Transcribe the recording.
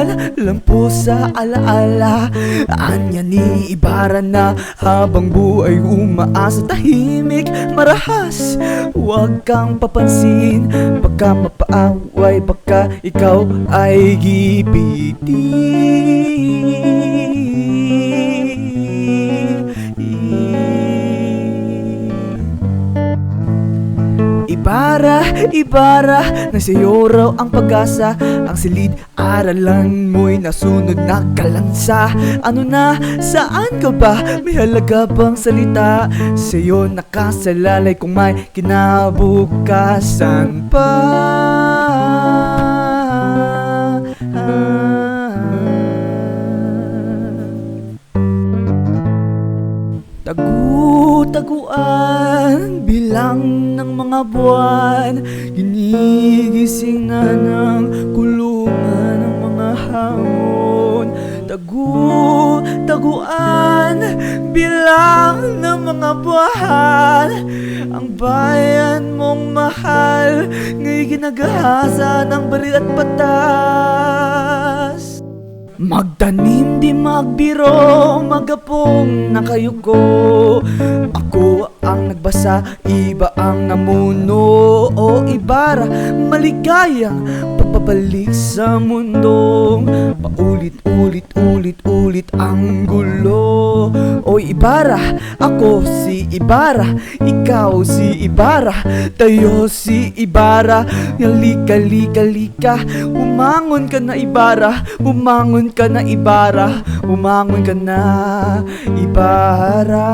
taguan lang po sa alaala. Anya ni Ibarra na habang buhay umaasa, tahimik marahas, huwag kang papansin. Baka mapaaway, baka ikaw ay Ibarra, Ibarra, na sa'yo raw ang pag-asa. Ang silid, aralan mo'y nasunod na kalansa. Ano na, saan ka ba? May halaga bang salita? Sa'yo nakasalalay kung may kinabukasan pa. Tagu-taguan bilang ng mga buwan, ginigising na ng kulungan ng mga hamon. Tagu-taguan bilang ng mga buwan, ang bayan mong mahal nga'y ginagahasa ng baril at patas. Magtanim di magbiro, magapong nakayuko. Ako ang nagbasa, iba ang namuno. O Ibarra, maligayang pagbabalik sa mundong paulit-ulit ang gulo. O Ibarra, ako si Ibarra, ikaw si Ibarra, tayo si Ibarra. Lika, lika, lika, umangon ka na Ibarra, umangon ka na Ibarra, umangon ka na Ibarra.